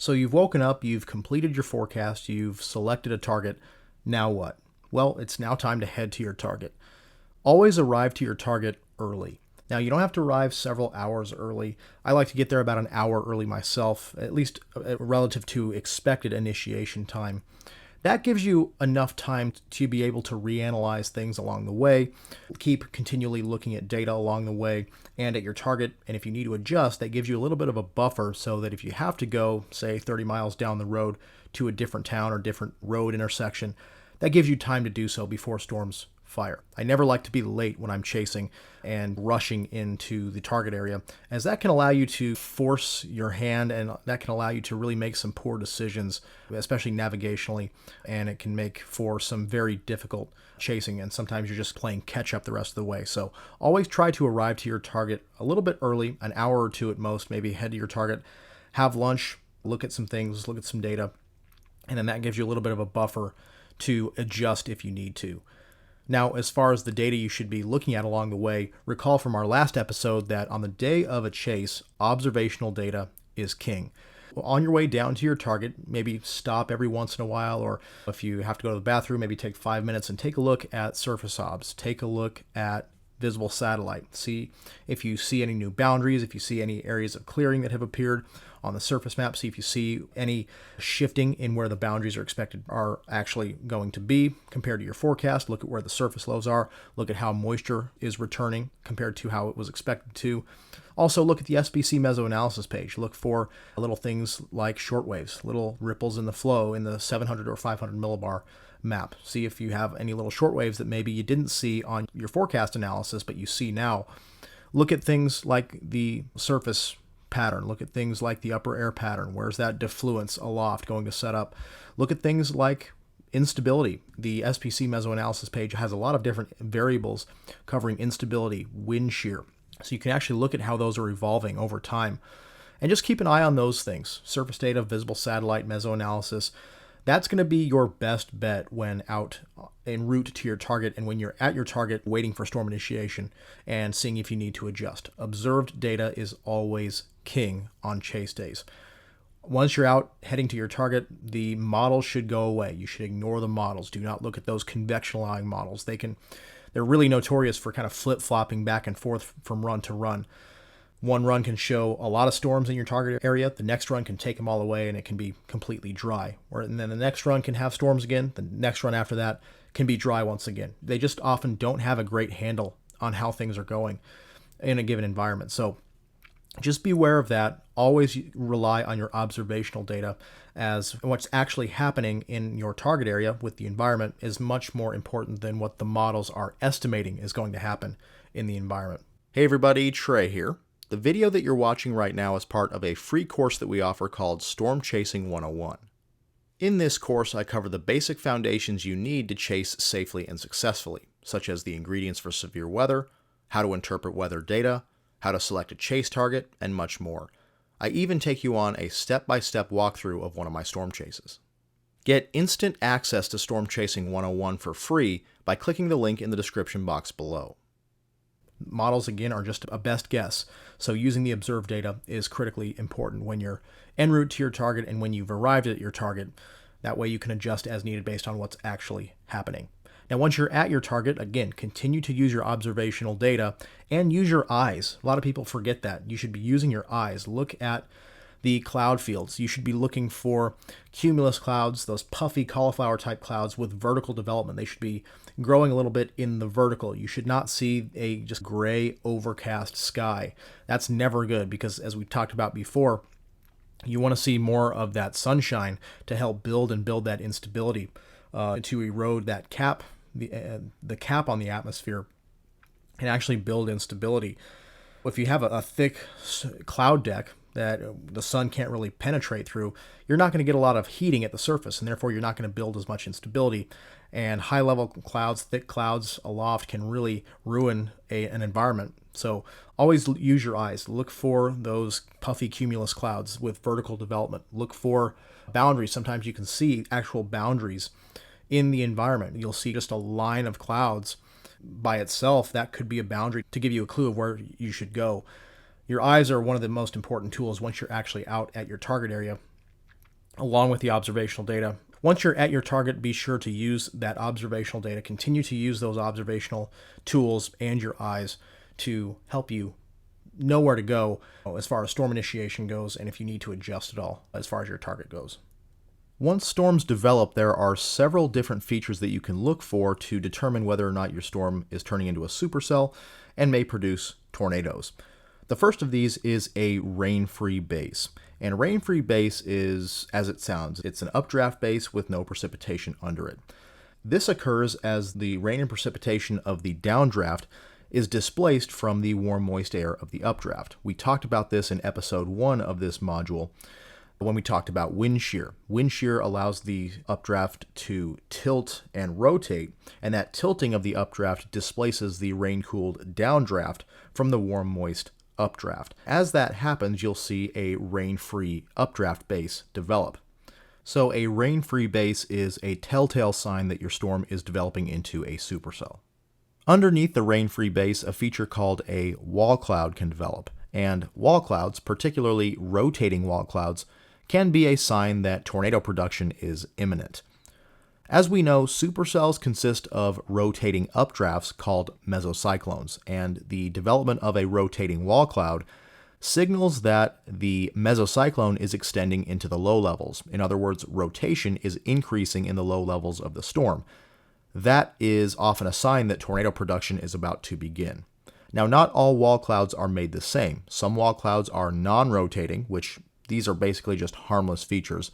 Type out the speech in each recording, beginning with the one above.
So you've woken up, you've completed your forecast, you've selected a target. Now what? Well, it's now time to head to your target. Always arrive to your target early. Now, you don't have to arrive several hours early. I like to get there about an hour early myself, at least relative to expected initiation time. That gives you enough time to be able to reanalyze things along the way, keep continually looking at data along the way and at your target. And if you need to adjust, that gives you a little bit of a buffer so that if you have to go, say, 30 miles down the road to a different town or different road intersection, that gives you time to do so before storms fire. I never like to be late when I'm chasing and rushing into the target area, as that can allow you to force your hand and that can allow you to really make some poor decisions, especially navigationally, and it can make for some very difficult chasing, and sometimes you're just playing catch up the rest of the way. So always try to arrive to your target a little bit early, an hour or two at most, maybe head to your target, have lunch, look at some things, look at some data, and then that gives you a little bit of a buffer to adjust if you need to. Now, as far as the data you should be looking at along the way, recall from our last episode that on the day of a chase, observational data is king. On your way down to your target, maybe stop every once in a while, or if you have to go to the bathroom, maybe take 5 minutes and take a look at surface obs, take a look at visible satellite, see if you see any new boundaries, if you see any areas of clearing that have appeared on the surface map, see if you see any shifting in where the boundaries are expected are actually going to be compared to your forecast. Look at where the surface lows are. Look at how moisture is returning compared to how it was expected to. Also, look at the SBC mesoanalysis page. Look for little things like shortwaves, little ripples in the flow in the 700 or 500 millibar map. See if you have any little shortwaves that maybe you didn't see on your forecast analysis, but you see now. Look at things like the surface pattern. Look at things like the upper air pattern. Where's that diffluence aloft going to set up? Look at things like instability. The SPC mesoanalysis page has a lot of different variables covering instability, wind shear. So you can actually look at how those are evolving over time. And just keep an eye on those things. Surface data, visible satellite, mesoanalysis. That's going to be your best bet when out en route to your target and when you're at your target waiting for storm initiation and seeing if you need to adjust. Observed data is always king on chase days. Once you're out heading to your target, the models should go away. You should ignore the models. Do not look at those convectional models. They're really notorious for kind of flip-flopping back and forth from run to run. One run can show a lot of storms in your target area. The next run can take them all away and it can be completely dry. And then the next run can have storms again. The next run after that can be dry once again. They just often don't have a great handle on how things are going in a given environment. So just be aware of that. Always rely on your observational data, as what's actually happening in your target area with the environment is much more important than what the models are estimating is going to happen in the environment. Hey everybody, Trey here. The video that you're watching right now is part of a free course that we offer called Storm Chasing 101. In this course, I cover the basic foundations you need to chase safely and successfully, such as the ingredients for severe weather, how to interpret weather data, how to select a chase target, and much more. I even take you on a step-by-step walkthrough of one of my storm chases. Get instant access to Storm Chasing 101 for free by clicking the link in the description box below. Models, again, are just a best guess, so using the observed data is critically important when you're en route to your target and when you've arrived at your target. That way you can adjust as needed based on what's actually happening. Now, once you're at your target, again, continue to use your observational data and use your eyes. A lot of people forget that. You should be using your eyes. Look at the cloud fields. You should be looking for cumulus clouds, those puffy cauliflower type clouds with vertical development. They should be growing a little bit in the vertical. You should not see a just gray overcast sky. That's never good because, as we talked about before, you want to see more of that sunshine to help build that instability, to erode that cap, the cap on the atmosphere, and actually build instability. If you have a thick cloud deck that the sun can't really penetrate through, you're not going to get a lot of heating at the surface, and therefore you're not going to build as much instability. And high-level clouds, thick clouds aloft can really ruin an environment. So always use your eyes. Look for those puffy cumulus clouds with vertical development. Look for boundaries. Sometimes you can see actual boundaries in the environment. You'll see just a line of clouds by itself. That could be a boundary to give you a clue of where you should go. Your eyes are one of the most important tools once you're actually out at your target area. along with the observational data. Once you're at your target, be sure to use that observational data. Continue to use those observational tools and your eyes to help you know where to go as far as storm initiation goes, and if you need to adjust at all as far as your target goes. Once storms develop, there are several different features that you can look for to determine whether or not your storm is turning into a supercell and may produce tornadoes. The first of these is a rain-free base. And a rain-free base is, as it sounds, it's an updraft base with no precipitation under it. This occurs as the rain and precipitation of the downdraft is displaced from the warm, moist air of the updraft. We talked about this in episode 1 of this module when we talked about wind shear. Wind shear allows the updraft to tilt and rotate, and that tilting of the updraft displaces the rain-cooled downdraft from the warm, moist updraft. As that happens, you'll see a rain-free updraft base develop. So a rain-free base is a telltale sign that your storm is developing into a supercell. Underneath the rain-free base, a feature called a wall cloud can develop, and wall clouds, particularly rotating wall clouds, can be a sign that tornado production is imminent. As we know, supercells consist of rotating updrafts called mesocyclones, and the development of a rotating wall cloud signals that the mesocyclone is extending into the low levels. In other words, rotation is increasing in the low levels of the storm. That is often a sign that tornado production is about to begin. Now, not all wall clouds are made the same. Some wall clouds are non-rotating, which these are basically just harmless features.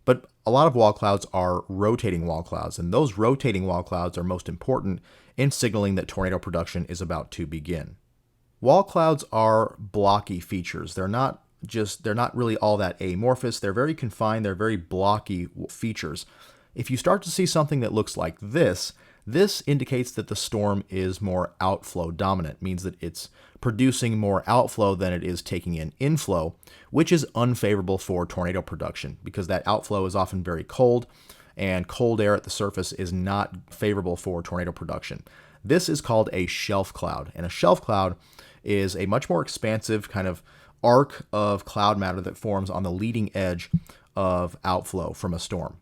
But a lot of wall clouds are rotating wall clouds, and those rotating wall clouds are most important in signaling that tornado production is about to begin. Wall clouds are blocky features. They're not really all that amorphous. They're very confined. They're very blocky features. If you start to see something that looks like this indicates that the storm is more outflow dominant, means that it's producing more outflow than it is taking in inflow, which is unfavorable for tornado production because that outflow is often very cold, and cold air at the surface is not favorable for tornado production. This is called a shelf cloud, and a shelf cloud is a much more expansive kind of arc of cloud matter that forms on the leading edge of outflow from a storm.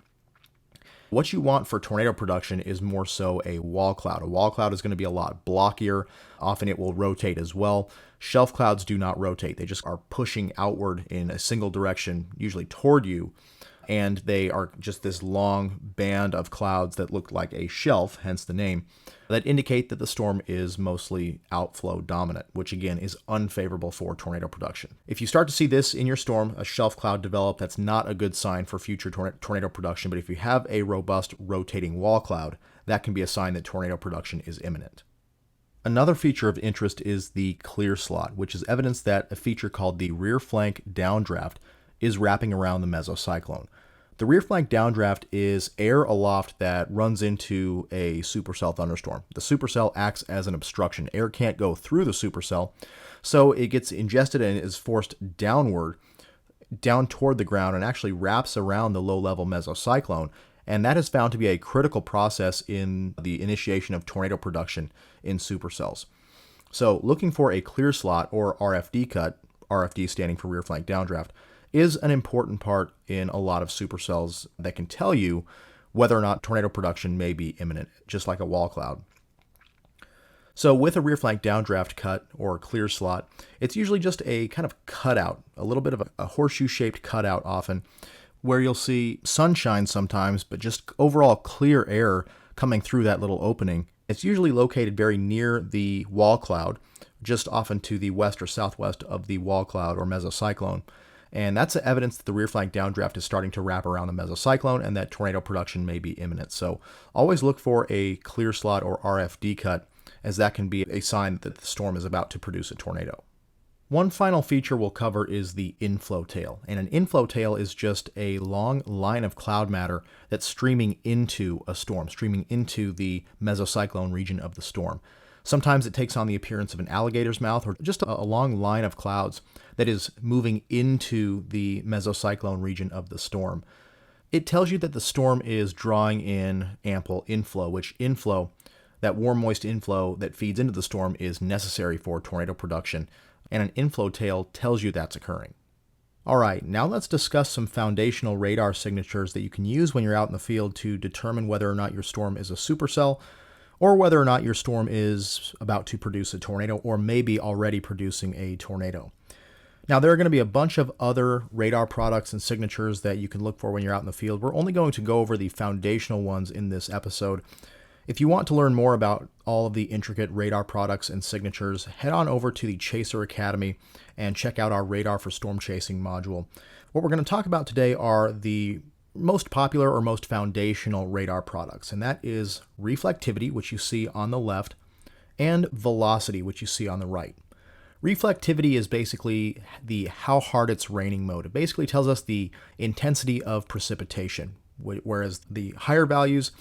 What you want for tornado production is more so a wall cloud. A wall cloud is going to be a lot blockier. Often it will rotate as well. Shelf clouds do not rotate. They just are pushing outward in a single direction, usually toward you. And they are just this long band of clouds that look like a shelf, hence the name, that indicate that the storm is mostly outflow dominant, which again is unfavorable for tornado production. If you start to see this in your storm, a shelf cloud develop, that's not a good sign for future tornado production. But if you have a robust rotating wall cloud, that can be a sign that tornado production is imminent. Another feature of interest is the clear slot, which is evidence that a feature called the rear flank downdraft is wrapping around the mesocyclone. The rear flank downdraft is air aloft that runs into a supercell thunderstorm. The supercell acts as an obstruction. Air can't go through the supercell, so it gets ingested and is forced downward, down toward the ground, and actually wraps around the low-level mesocyclone. And that is found to be a critical process in the initiation of tornado production in supercells. So looking for a clear slot or RFD cut, RFD standing for rear flank downdraft, is an important part in a lot of supercells that can tell you whether or not tornado production may be imminent, just like a wall cloud. So with a rear flank downdraft cut or clear slot, it's usually just a kind of cutout, a little bit of a horseshoe-shaped cutout often, where you'll see sunshine sometimes, but just overall clear air coming through that little opening. It's usually located very near the wall cloud, just often to the west or southwest of the wall cloud or mesocyclone. And that's evidence that the rear flank downdraft is starting to wrap around the mesocyclone and that tornado production may be imminent. So always look for a clear slot or RFD cut, as that can be a sign that the storm is about to produce a tornado. One final feature we'll cover is the inflow tail. And an inflow tail is just a long line of cloud matter that's streaming into a storm, streaming into the mesocyclone region of the storm. Sometimes it takes on the appearance of an alligator's mouth or just a long line of clouds that is moving into the mesocyclone region of the storm. It tells you that the storm is drawing in ample inflow, which inflow, that warm, moist inflow that feeds into the storm, is necessary for tornado production, and an inflow tail tells you that's occurring. All right, now let's discuss some foundational radar signatures that you can use when you're out in the field to determine whether or not your storm is a supercell or whether or not your storm is about to produce a tornado or maybe already producing a tornado. Now, there are going to be a bunch of other radar products and signatures that you can look for when you're out in the field. We're only going to go over the foundational ones in this episode. If you want to learn more about all of the intricate radar products and signatures, head on over to the Chaser Academy and check out our Radar for Storm Chasing module. What we're going to talk about today are the most popular or most foundational radar products, and that is reflectivity, which you see on the left, and velocity, which you see on the right. Reflectivity is basically the how hard it's raining mode. It basically tells us the intensity of precipitation, whereas the higher values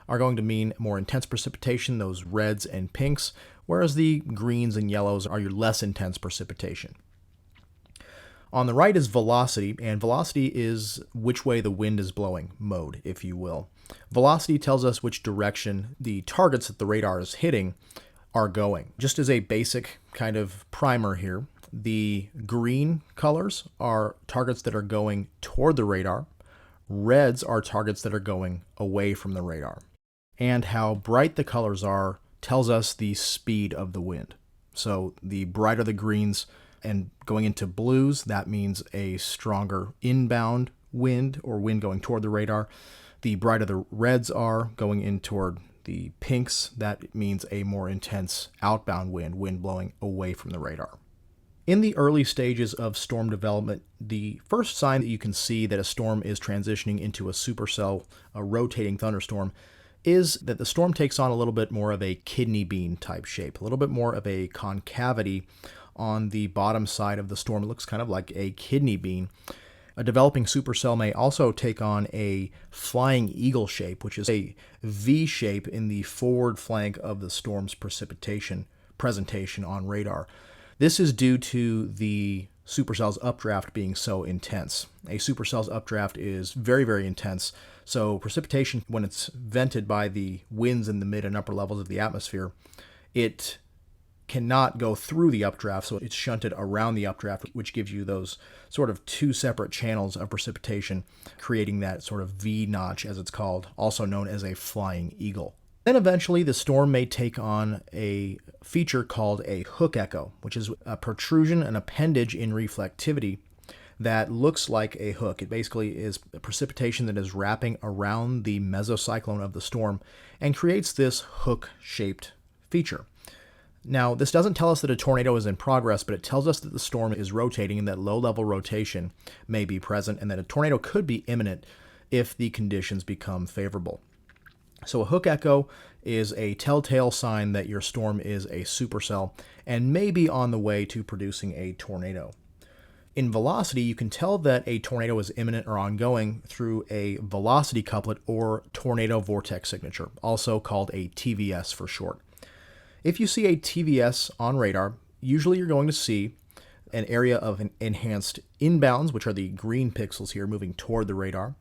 are going to mean more intense precipitation, those reds and pinks, whereas the greens and yellows are your less intense precipitation. On the right is velocity, and velocity is which way the wind is blowing mode, if you will. Velocity tells us which direction the targets that the radar is hitting are going. Just as a basic kind of primer here, the green colors are targets that are going toward the radar. Reds are targets that are going away from the radar. And how bright the colors are tells us the speed of the wind. So the brighter the greens and going into blues, that means a stronger inbound wind or wind going toward the radar. The brighter the reds are going in toward the pinks, that means a more intense outbound wind blowing away from the radar. In the early stages of storm development, the first sign that you can see that a storm is transitioning into a supercell, a rotating thunderstorm, is that the storm takes on a little bit more of a kidney bean type shape, a little bit more of a concavity on the bottom side of the storm. It looks kind of like a kidney bean. A developing supercell may also take on a flying eagle shape, which is a V shape in the forward flank of the storm's precipitation presentation on radar. This is due to the supercell's updraft being so intense. A supercell's updraft is very, very intense. So precipitation, when it's vented by the winds in the mid and upper levels of the atmosphere, it cannot go through the updraft, so it's shunted around the updraft, which gives you those sort of two separate channels of precipitation, creating that sort of V notch, as it's called, also known as a flying eagle. Then eventually the storm may take on a feature called a hook echo, which is a protrusion, an appendage in reflectivity that looks like a hook. It basically is precipitation that is wrapping around the mesocyclone of the storm and creates this hook-shaped feature. Now, this doesn't tell us that a tornado is in progress, but it tells us that the storm is rotating and that low-level rotation may be present and that a tornado could be imminent if the conditions become favorable. So a hook echo is a telltale sign that your storm is a supercell and may be on the way to producing a tornado. In velocity, you can tell that a tornado is imminent or ongoing through a velocity couplet or tornado vortex signature, also called a TVS for short. If you see a TVS on radar, usually you're going to see an area of enhanced inbounds, which are the green pixels here moving toward the radar,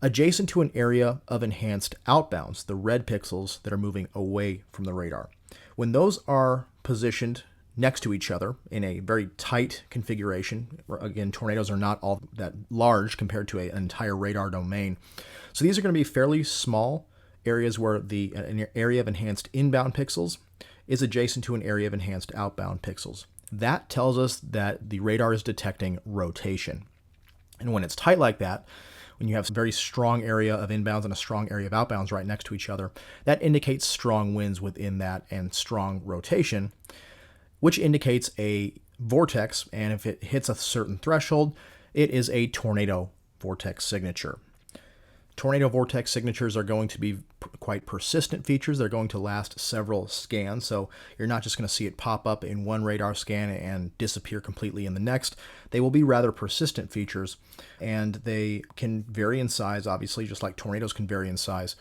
adjacent to an area of enhanced outbounds, the red pixels that are moving away from the radar. When those are positioned next to each other in a very tight configuration, again, tornadoes are not all that large compared to an entire radar domain. So these are going to be fairly small areas where an area of enhanced inbound pixels is adjacent to an area of enhanced outbound pixels. That tells us that the radar is detecting rotation. And when it's tight like that, when you have a very strong area of inbounds and a strong area of outbounds right next to each other, that indicates strong winds within that and strong rotation, which indicates a vortex. And if it hits a certain threshold, it is a tornado vortex signature. Tornado vortex signatures are going to be quite persistent features. They're going to last several scans, so you're not just going to see it pop up in one radar scan and disappear completely in the next. They will be rather persistent features, and they can vary in size, obviously, just like tornadoes can vary in size.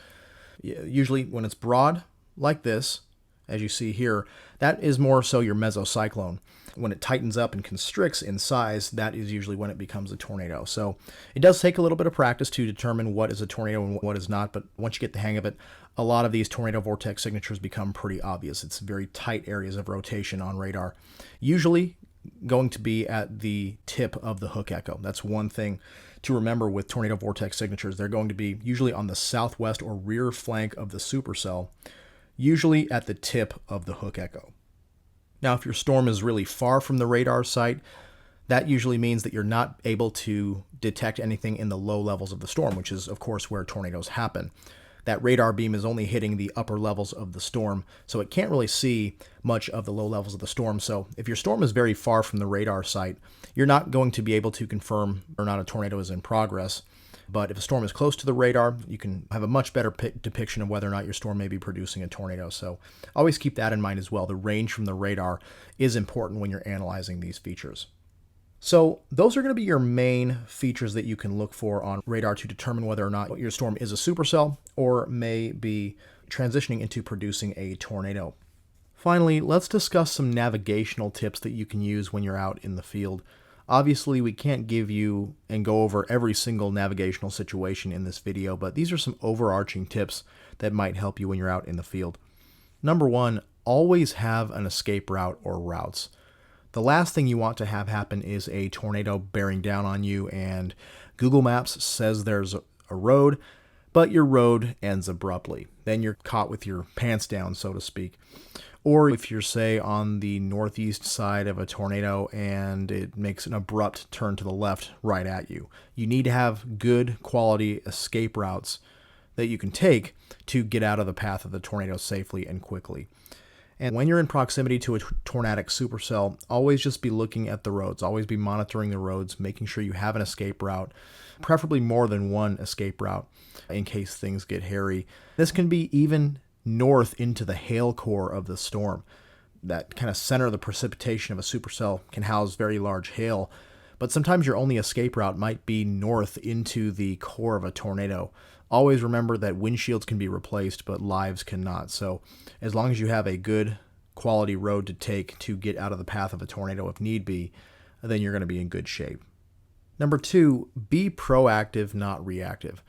Usually when it's broad like this, as you see here, that is more so your mesocyclone. When it tightens up and constricts in size, that is usually when it becomes a tornado. So it does take a little bit of practice to determine what is a tornado and what is not, but once you get the hang of it, a lot of these tornado vortex signatures become pretty obvious. It's very tight areas of rotation on radar. Usually going to be at the tip of the hook echo. That's one thing to remember with tornado vortex signatures. They're going to be usually on the southwest or rear flank of the supercell, usually at the tip of the hook echo. Now, if your storm is really far from the radar site, that usually means that you're not able to detect anything in the low levels of the storm, which is, of course, where tornadoes happen. That radar beam is only hitting the upper levels of the storm, so it can't really see much of the low levels of the storm. So if your storm is very far from the radar site, you're not going to be able to confirm or not a tornado is in progress. But if a storm is close to the radar, you can have a much better depiction of whether or not your storm may be producing a tornado. So always keep that in mind as well. The range from the radar is important when you're analyzing these features. So those are going to be your main features that you can look for on radar to determine whether or not your storm is a supercell or may be transitioning into producing a tornado. Finally, let's discuss some navigational tips that you can use when you're out in the field. Obviously, we can't give you and go over every single navigational situation in this video, but these are some overarching tips that might help you when you're out in the field. Number one, always have an escape route or routes. The last thing you want to have happen is a tornado bearing down on you and Google Maps says there's a road, but your road ends abruptly. Then you're caught with your pants down, so to speak. Or if you're, say, on the northeast side of a tornado and it makes an abrupt turn to the left right at you. You need to have good quality escape routes that you can take to get out of the path of the tornado safely and quickly. And when you're in proximity to a tornadic supercell, always just be looking at the roads. Always be monitoring the roads, making sure you have an escape route, preferably more than one escape route in case things get hairy. This can be even north into the hail core of the storm. That kind of center of the precipitation of a supercell can house very large hail, but sometimes your only escape route might be north into the core of a tornado. Always remember that windshields can be replaced, but lives cannot. So as long as you have a good quality road to take to get out of the path of a tornado if need be, then you're going to be in good shape. Number two, be proactive, not reactive.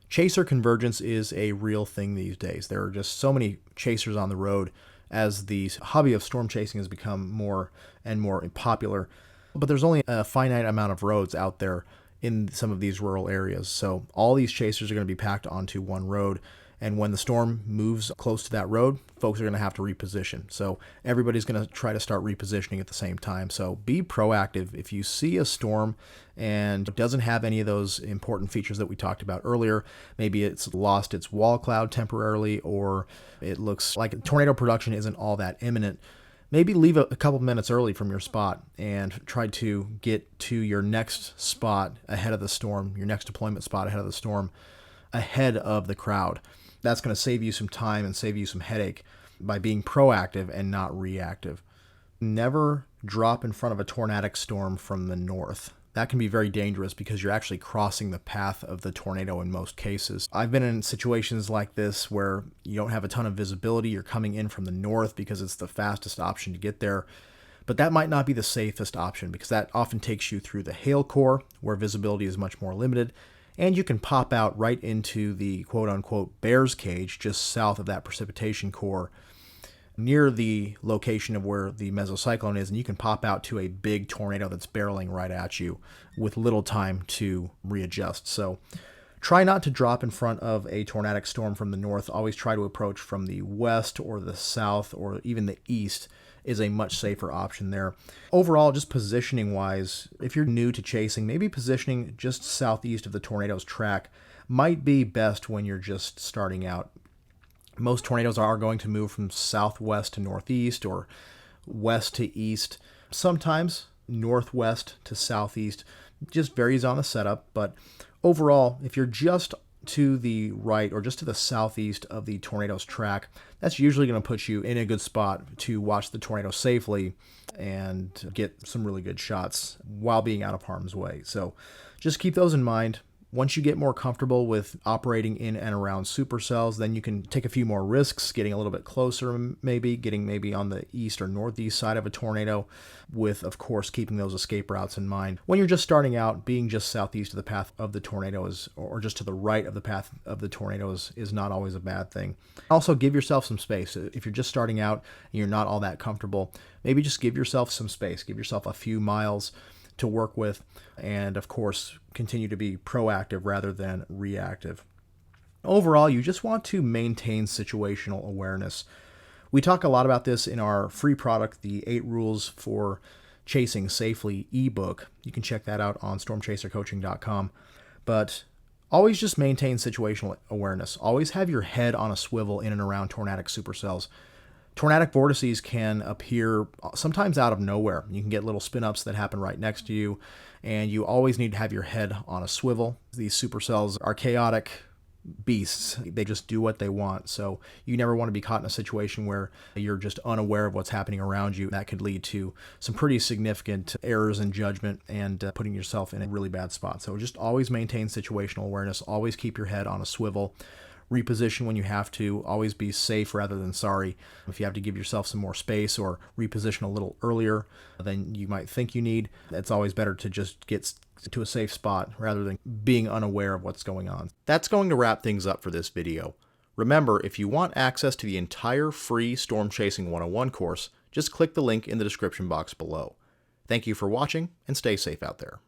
Chaser convergence is a real thing these days. There are just so many chasers on the road as the hobby of storm chasing has become more and more popular. But there's only a finite amount of roads out there in some of these rural areas. So all these chasers are going to be packed onto one road. And when the storm moves close to that road, folks are going to have to reposition. So everybody's going to try to start repositioning at the same time. So be proactive. If you see a storm and it doesn't have any of those important features that we talked about earlier, maybe it's lost its wall cloud temporarily, or it looks like tornado production isn't all that imminent, maybe leave a couple minutes early from your spot and try to get to your next spot ahead of the storm, your next deployment spot ahead of the storm, ahead of the crowd. That's going to save you some time and save you some headache by being proactive and not reactive. Never drop in front of a tornadic storm from the north. That can be very dangerous because you're actually crossing the path of the tornado in most cases. I've been in situations like this where you don't have a ton of visibility. You're coming in from the north because it's the fastest option to get there. But that might not be the safest option because that often takes you through the hail core where visibility is much more limited. And you can pop out right into the quote-unquote bear's cage just south of that precipitation core near the location of where the mesocyclone is, and you can pop out to a big tornado that's barreling right at you with little time to readjust. So try not to drop in front of a tornadic storm from the north. Always try to approach from the west or the south or even the east is a much safer option there. Overall, just positioning wise, if you're new to chasing, maybe positioning just southeast of the tornado's track might be best when you're just starting out. Most tornadoes are going to move from southwest to northeast or west to east. Sometimes northwest to southeast. Just varies on the setup, but overall, if you're just to the right or just to the southeast of the tornado's track, that's usually going to put you in a good spot to watch the tornado safely and get some really good shots while being out of harm's way. So just keep those in mind. Once you get more comfortable with operating in and around supercells, then you can take a few more risks, getting a little bit closer, getting maybe on the east or northeast side of a tornado, with, of course, keeping those escape routes in mind. When you're just starting out, being just southeast of the path of the tornado or just to the right of the path of the tornado is not always a bad thing. Also, give yourself some space. If you're just starting out and you're not all that comfortable, maybe just give yourself some space. Give yourself a few miles to work with, and of course, continue to be proactive rather than reactive. Overall, you just want to maintain situational awareness. We talk a lot about this in our free product, the 8 Rules for Chasing Safely ebook. You can check that out on stormchasercoaching.com. But always just maintain situational awareness. Always have your head on a swivel in and around tornadic supercells. Tornadic vortices can appear sometimes out of nowhere. You can get little spin-ups that happen right next to you, and you always need to have your head on a swivel. These supercells are chaotic beasts. They just do what they want. So you never want to be caught in a situation where you're just unaware of what's happening around you. That could lead to some pretty significant errors in judgment and putting yourself in a really bad spot. So just always maintain situational awareness. Always keep your head on a swivel. Reposition when you have to. Always be safe rather than sorry. If you have to give yourself some more space or reposition a little earlier than you might think you need, it's always better to just get to a safe spot rather than being unaware of what's going on. That's going to wrap things up for this video. Remember, if you want access to the entire free Storm Chasing 101 course, just click the link in the description box below. Thank you for watching, and stay safe out there.